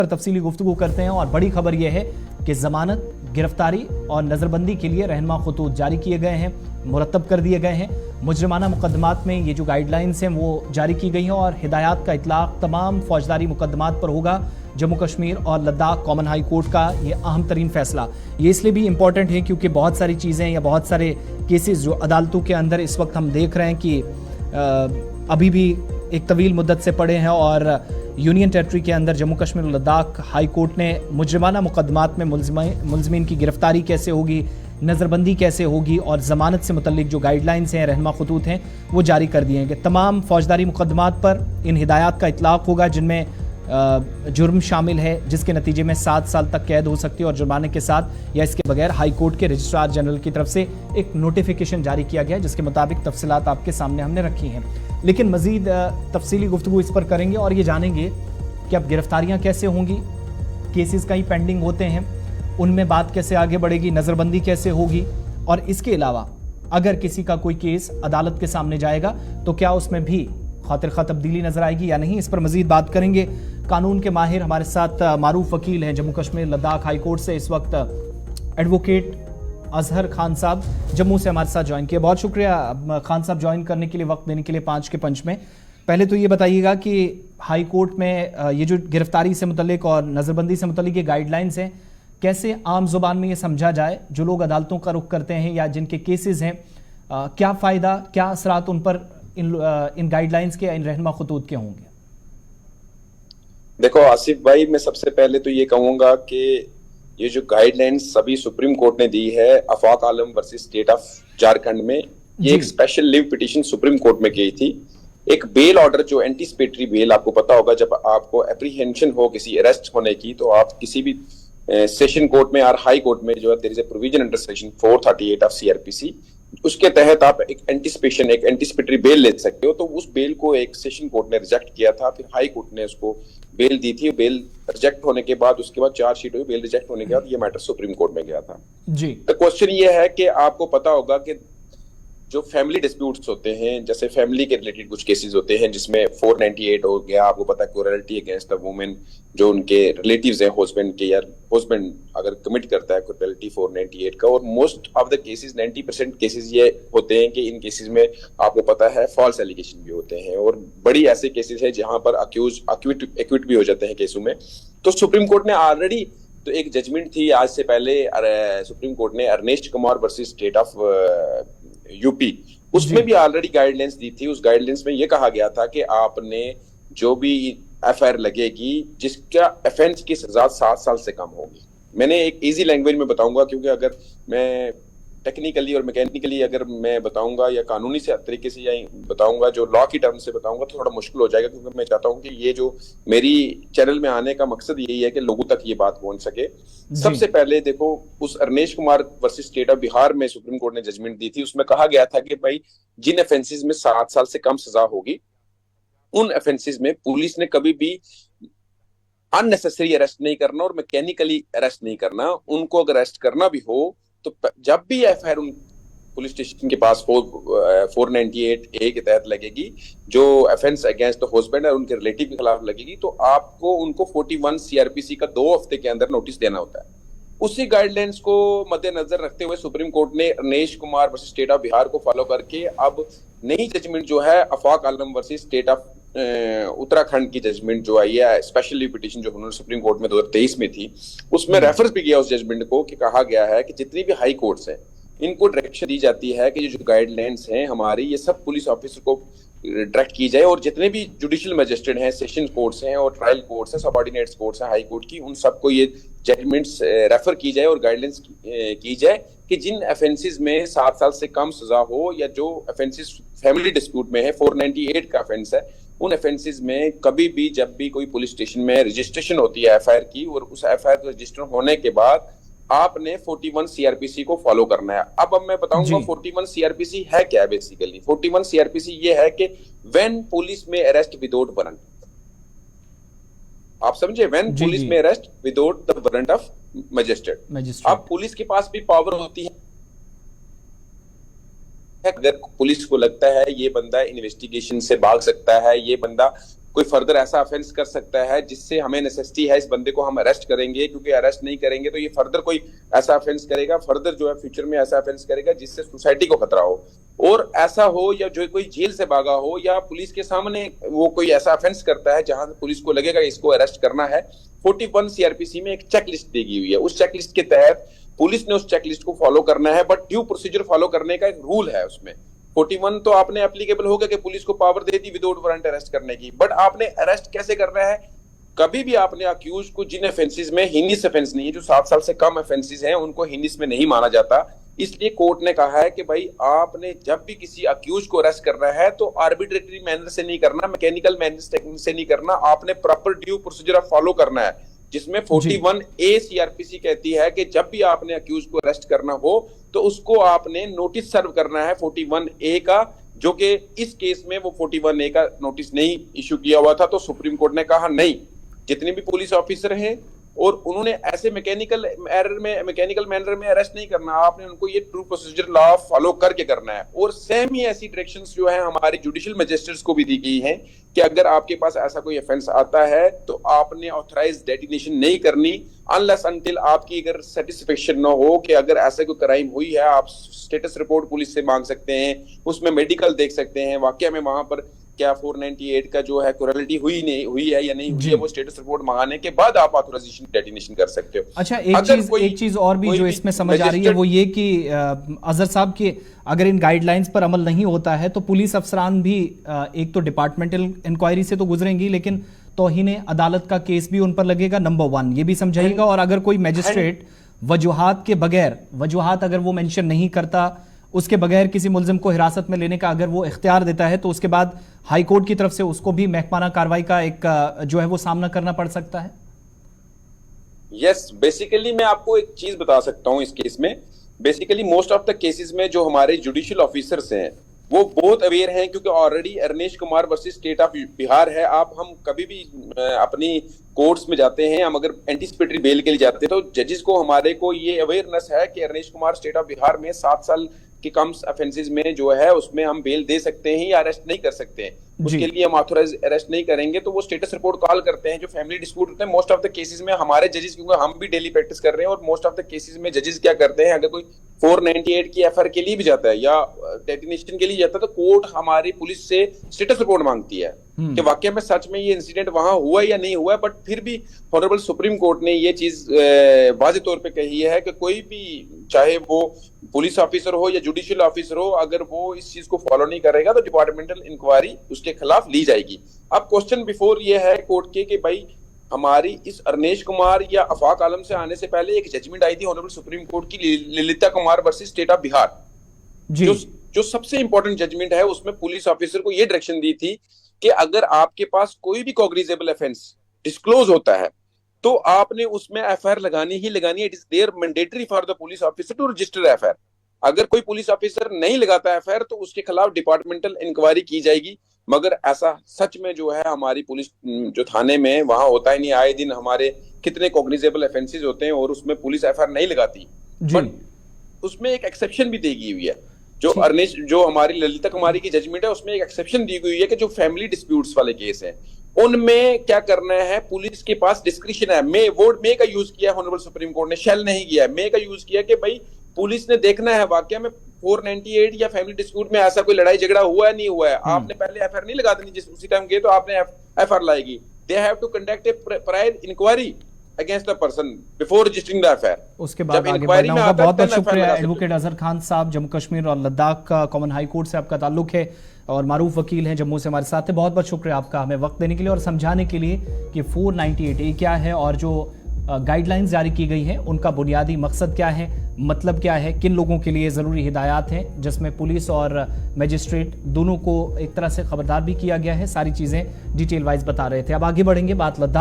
पर तफसीली गुफ्तगू करते हैं। और बड़ी खबर यह है कि जमानत, गिरफ्तारी और नजरबंदी के लिए रहनुमा खतूत जारी किए गए हैं, मुरतब कर दिए गए हैं। मुजरिमाना मुकदमात में ये जो गाइडलाइंस हैं वो जारी की गई हैं और हिदायत का इतलाक तमाम फौजदारी मुकदमात पर होगा। जम्मू कश्मीर और लद्दाख कॉमन हाई कोर्ट का ये अहम तरीन फैसला ये इसलिए भी इम्पॉर्टेंट है क्योंकि बहुत सारी चीज़ें या बहुत सारे केसेस जो अदालतों के अंदर इस वक्त हम देख रहे हैं कि अभी भी एक तवील मुद्दत से पड़े हैं और यूनियन टेरिटरी के अंदर जम्मू कश्मीर और लद्दाख हाई कोर्ट ने मुजरिमाना मुकदमात में मुलजमीन की गिरफ्तारी कैसे होगी, नज़रबंदी कैसे होगी और ज़मानत से मुतल्लिक जो गाइडलाइंस हैं, रहनुमा खतूत हैं, वो जारी कर दिए हैं कि तमाम फौजदारी मुकदमात पर इन हिदायत का इतलाक़ होगा जिनमें जुर्म शामिल है जिसके नतीजे में 7 साल तक कैद हो सकती है और जुर्माने के साथ या इसके बगैर हाई कोर्ट के रजिस्ट्रार जनरल की तरफ से एक नोटिफिकेशन जारी किया गया है जिसके मुताबिक तफसीलात आपके सामने हमने रखी हैं। लेकिन मजीद तफसीली गुफ्तगू इस पर करेंगे और ये जानेंगे कि अब गिरफ्तारियां कैसे होंगी, केसेस कहीं पेंडिंग होते हैं उनमें बात कैसे आगे बढ़ेगी, नज़रबंदी कैसे होगी और इसके अलावा अगर किसी का कोई केस अदालत के सामने जाएगा तो क्या उसमें भी खातिर खा तब्दीली नजर आएगी या नहीं, इस पर मजीद बात करेंगे। कानून के माहिर हमारे साथ मारूफ वकील हैं जम्मू कश्मीर लद्दाख हाई कोर्ट से इस वक्त एडवोकेट अजहर खान साहब जम्मू से हमारे साथ ज्वाइन किया। बहुत शुक्रिया खान साहब ज्वाइन करने के लिए, वक्त देने के लिए 5 के पंच में। पहले तो ये बताइएगा कि हाई कोर्ट में ये जो गिरफ्तारी से मुतल्लिक और नज़रबंदी से मुतल्लिक ये गाइडलाइंस हैं कैसे आम जुबान में ये समझा जाए जो लोग अदालतों का रुख करते हैं या जिनके केसेस हैं, क्या फ़ायदा, क्या असरात उन पर इन गाइडलाइंस के, इन रहनुमा खतूत के होंगे? देखो आसिफ भाई, मैं सबसे पहले तो ये कहूंगा कि ये जो गाइडलाइंस अभी सुप्रीम कोर्ट ने दी है आफाक आलम वर्सेस स्टेट ऑफ झारखंड में, ये एक special live petition supreme court में गई थी। एक बेल ऑर्डर जो एंटीसिपेटरी बेल, आपको पता होगा जब आपको एप्रीहेंशन हो किसी अरेस्ट होने की तो आप किसी भी सेशन कोर्ट में और हाई कोर्ट में जो है there is a provision under section 438 of CrPC, उसके तहत आप एक एंटीसिपेटरी बेल ले सकते हो। तो उस बेल को एक सेशन कोर्ट ने रिजेक्ट किया था, फिर हाई कोर्ट ने उसको बेल दी थी। बेल रिजेक्ट होने के बाद उसके बाद चार्जशीट हुई, बेल रिजेक्ट होने के बाद ये मैटर सुप्रीम कोर्ट में गया था जी। तो क्वेश्चन ये है कि आपको पता होगा कि जो फैमिली डिस्प्यूट्स होते हैं, जैसे फैमिली के रिलेटेड कुछ केसेस होते हैं जिसमें 498 हो गया, आपको पता है क्रूरल्टी अगेंस्ट द वुमेन, जो उनके रिलेटिव्स हैं हस्बैंड के, या हस्बैंड अगर कमिट करता है क्रूरल्टी 498 का। और most of the cases 90% cases ये होते हैं कि इन केसेस में आपको पता है फॉल्स एलिगेशन भी होते हैं और बड़ी ऐसे केसेस हैं जहां पर अक्यूज एक्विट भी हो जाते हैं केसों में। तो सुप्रीम कोर्ट ने ऑलरेडी तो एक जजमेंट थी आज से पहले, सुप्रीम कोर्ट ने Arnesh Kumar versus state of UP, उसमें भी ऑलरेडी गाइडलाइंस दी थी। उस गाइडलाइंस में यह कहा गया था कि आपने जो भी एफआईआर लगेगी जिसका ऑफेंस की सजा 7 साल से कम होगी। मैंने एक इजी लैंग्वेज में बताऊंगा क्योंकि अगर मैं टेक्निकली और मैकेनिकली अगर मैं बताऊंगा या कानूनी से तरीके से या बताऊंगा, जो लॉ की टर्म से बताऊंगा तो थोड़ा मुश्किल हो जाएगा, क्योंकि मैं चाहता हूं कि ये जो मेरी चैनल में आने का मकसद यही है कि लोगों तक ये बात पहुंच सके। सबसे पहले देखो, उस Arnesh Kumar versus state of Bihar में सुप्रीम कोर्ट ने जजमेंट दी थी, उसमें कहा गया था कि भाई जिन ऑफेंसेस में 7 साल से कम सजा होगी उन ऑफेंसेस में पुलिस ने कभी भी अननेसेसरी अरेस्ट नहीं करना और मैकेनिकली अरेस्ट नहीं करना। उनको अगर अरेस्ट करना भी हो तो जब भी एफआईआर उन पुलिस स्टेशन के पास 498 ए के तहत लगेगी, जो ऑफेंस अगेंस्ट द हस्बैंड और उनके रिलेटिव के खिलाफ लगेगी, तो आपको उनको 41 सीआरपीसी का 2 हफ्ते के अंदर नोटिस देना होता है। उसी गाइडलाइंस को मद्देनजर रखते हुए सुप्रीम कोर्ट ने Arnesh Kumar versus state of Bihar को फॉलो करके अब नई जजमेंट जो है आफाक आलम वर्सेस स्टेट ऑफ उत्तराखंड की जजमेंट जो आई है, स्पेशल पिटीशन जो उन्होंने सुप्रीम कोर्ट में 2023 में थी, उसमें रेफरेंस भी किया उस जजमेंट को कि कहा गया है कि जितनी भी हाई कोर्ट्स हैं इनको डायरेक्शन दी जाती है कि जो गाइडलाइंस हैं हमारी, ये सब पुलिस ऑफिसर को डायरेक्ट की जाए और जितने भी जुडिशियल मजिस्ट्रेट हैं, सेशन कोर्ट्स हैं और ट्रायल कोर्ट्स हैं, सबऑर्डिनेट्स कोर्ट्स हैं हाई कोर्ट की, उन सबको ये जजमेंट्स रेफर की जाए और गाइडलाइंस की जाए कि जिन ऑफेंसेस में 7 साल से कम सजा हो या जो ऑफेंसेस फैमिली डिस्प्यूट में है, 498 का ऑफेंस है, उन ऑफेंसेस में कभी भी जब भी कोई पुलिस स्टेशन में रजिस्ट्रेशन होती है एफआईआर की और उस एफआईआर रजिस्टर होने के बाद आपने 41 सीआरपीसी को फॉलो करना है। अब मैं बताऊंगा 41 सीआरपीसी है क्या। बेसिकली 41 सीआरपीसी ये है कि व्हेन पुलिस में अरेस्ट विदाउट वारंट, आप समझे, व्हेन पुलिस में arrest without the warrant of magistrate. अब पुलिस के पास भी पावर होती है, अगर पुलिस को लगता है ये बंदा इन्वेस्टिगेशन से भाग सकता है, ये बंदा कोई फर्दर ऐसा ऑफेंस कर सकता है जिससे हमें नेसेसिटी है इस बंदे को हम अरेस्ट करेंगे, क्योंकि अरेस्ट नहीं करेंगे तो ये फर्दर कोई ऐसा ऑफेंस करेगा, फर्दर जो है फ्यूचर में ऐसा ऑफेंस करेगा जिससे सोसाइटी को खतरा हो। और ऐसा हो या जो कोई जेल से भागा हो या पुलिस के सामने वो कोई ऐसा ऑफेंस करता है जहां पुलिस को लगेगा इसको अरेस्ट करना है, 41 सीआरपीसी में एक चेकलिस्ट दी गई हुई है। उस चेकलिस्ट के तहत पुलिस ने उस चेकलिस्ट को फॉलो करना है, बट ड्यू प्रोसीजर फॉलो करने का एक रूल है उसमें। 41 तो आपने एप्लीकेबल होगा कि पुलिस को पावर दे दी विदाउट वारंट अरेस्ट करने की, बट आपने अरेस्ट कैसे करना है? कभी भी आपने अक्यूज को जिन ऑफेंसेस में हिनिस ऑफेंस नहीं है, जो 7 साल से कम ऑफेंसेस हैं उनको हिनिस में नहीं माना जाता। इसलिए कोर्ट ने कहा है कि भाई आपने जब भी किसी अक्यूज को अरेस्ट करना है तो आर्बिट्रेटरी मैनर से नहीं करना, मैकेनिकल मैनर से नहीं करना, आपने प्रॉपर ड्यू प्रोसीजर फॉलो करना है, जिसमें 41A सीआरपीसी कहती है कि जब भी आपने अक्यूज को अरेस्ट करना हो तो उसको आपने नोटिस सर्व करना है 41A का, जो कि इस केस में वो 41A का नोटिस नहीं इशू किया हुआ था। तो सुप्रीम कोर्ट ने कहा नहीं, जितने भी पुलिस ऑफिसर हैं और उन्होंने ऐसे मैकेनिकल मैनर में अरेस्ट नहीं करना, आपने उनको ये ट्रू प्रोसीजर लॉ फॉलो करके करना है। और सेम ही ऐसी डायरेक्शंस जो है हमारे जुडिशियल मजिस्ट्रेट्स को भी दी गई हैं कि अगर आपके पास ऐसा कोई ऑफेंस आता है तो आपने ऑथराइज्ड डेटिनेशन नहीं करनी अनलेस अनटिल आपकी अगर सेटिस्फेक्शन न हो कि अगर ऐसा कोई क्राइम हुई है, आप स्टेटस रिपोर्ट पुलिस से मांग सकते हैं, उसमें मेडिकल देख सकते हैं, वाकई में वहां पर क्या 498 का जो है क्रूरल्टी हुई नहीं हुई है या नहीं हुई है, वो स्टेटस रिपोर्ट मंगाने के बाद आप ऑथराइजेशन डेटिनेशन कर सकते हो। अच्छा, एक चीज और भी जो इसमें समझ आ रही है वो ये कि अजहर साहब के अगर इन गाइडलाइंस पर अमल नहीं होता है तो पुलिस अफसरान भी एक तो डिपार्टमेंटल इंक्वायरी से तो गुजरेंगी, लेकिन तौहीन अदालत का केस भी उन पर लगेगा, नंबर 1 ये भी समझाइएगा। और अगर कोई मैजिस्ट्रेट वजूहात के बगैर, वजूहात अगर वो मेंशन नहीं करता, उसके बगैर किसी मुल्जिम को हिरासत में लेने का अगर वो इख्तियार देता है तो उसके बाद हाई कोर्ट की तरफ से उसको भी महकमाना कार्रवाई का एक जो है वो सामना करना पड़ सकता है। यस, बेसिकली मैं आपको एक चीज बता सकता हूं इस केस में। Basically most of the cases में जो हमारे जुडिशियल ऑफिसर्स हैं वो बहुत अवेयर हैं, क्योंकि already Arnesh Kumar versus state of Bihar है। आप हम कभी भी अपनी कोर्ट्स में जाते हैं, हम अगर एंटीसिपेटरी बेल के लिए जाते हैं तो जजेस को हमारे को ये अवेयरनेस है कि अरनेश कुमार स्टेट ऑफ बिहार में 7 साल के कम ऑफेंसेस में जो है उसमें हम बेल दे सकते हैं या अरेस्ट नहीं कर सकते हैं। उसके लिए हम ऑथराइज अरेस्ट नहीं करेंगे तो वो स्टेटस रिपोर्ट कॉल करते हैं। जो फैमिली डिस्प्यूट होते हैं मोस्ट ऑफ द केसेस में हमारे जजेस, क्योंकि हम भी डेली प्रैक्टिस कर रहे हैं, और मोस्ट ऑफ द केसेस में जजेस क्या करते हैं, अगर कोई 498 की एफआईआर के लिए भी जाता है या डेटिनेशन के लिए जाता है तो कोर्ट हमारी पुलिस से स्टेटस रिपोर्ट मांगती है कि वाकई में सच में ये इंसिडेंट वहां हुआ या नहीं हुआ। बट फिर भी ऑनरेबल सुप्रीम कोर्ट ने ये चीज वाज़ेह तौर पे कही है कि कोई भी, चाहे वो पुलिस ऑफिसर हो या जुडिशियल ऑफिसर हो, अगर वो इस चीज को फॉलो नहीं करेगा तो डिपार्टमेंटल इंक्वायरी उसके खिलाफ ली जाएगी। अब क्वेश्चन बिफोर ये है कोर्ट के कि भाई हमारी इस अरनेश कुमार या आफाक आलम से आने से पहले एक जजमेंट आई थी ऑनरेबल सुप्रीम कोर्ट की, Lalita Kumar versus state of Bihar, जो सबसे इंपॉर्टेंट जजमेंट है। उसमें पुलिस ऑफिसर को ये डायरेक्शन दी थी कि अगर आपके पास कोई भी कॉग्निजेबल ऑफेंस डिस्क्लोज होता है तो आपने उसमें एफआईआर लगानी ही लगानी है। It is there mandatory for the police officer to register FIR. अगर कोई पुलिस ऑफिसर नहीं लगाता एफआईआर तो उसके खिलाफ डिपार्टमेंटल इंक्वायरी की जाएगी। मगर ऐसा सच में जो है हमारी पुलिस जो थाने में वहां होता ही नहीं। आए दिन हमारे कितने कॉग्निजेबल ऑफेंसेस होते हैं और उसमें पुलिस एफआईआर नहीं लगाती। बट उसमें एक एक्सेप्शन भी दी गई हुई है। जो हमारी ललिता कुमारी की जजमेंट है उसमें एक एक्सेप्शन दी गई है कि जो फैमिली डिस्प्यूट्स वाले केस हैं उनमें क्या करना है, पुलिस के पास डिस्क्रिप्शन है। मे का यूज किया ऑनरेबल सुप्रीम कोर्ट ने, शैल नहीं किया है। मे का यूज किया कि भाई पुलिस ने देखना है वाकई में 498 या फैमिली डिस्प्यूट में ऐसा कोई लड़ाई झगड़ा हुआ है नहीं हुआ है। आपने पहले एफआईआर नहीं लगा देनी, जिस उसी टाइम गए तो आपने एफआईआर लाएगी। They have to conduct a prior inquiry against the person before registering the FIR. उसके बाद आगे बढ़ना होगा। बहुत बहुत शुक्रिया एडवोकेट अजहर खान साहब। जम्मू कश्मीर और लद्दाख का कॉमन हाई कोर्ट से आपका ताल्लुक है और मारूफ वकील हैं जम्मू से हमारे साथ है। बहुत बहुत शुक्रिया आपका हमें वक्त देने के लिए और समझाने के लिए कि 498A क्या है और जो गाइडलाइंस जारी की गई हैं उनका बुनियादी मकसद क्या है, मतलब क्या है, किन लोगों के लिए ज़रूरी हिदायत हैं, जिसमें पुलिस और मजिस्ट्रेट दोनों को एक तरह से खबरदार भी किया गया है। सारी चीज़ें डिटेल वाइज बता रहे थे। अब आगे बढ़ेंगे, बात लद्दाख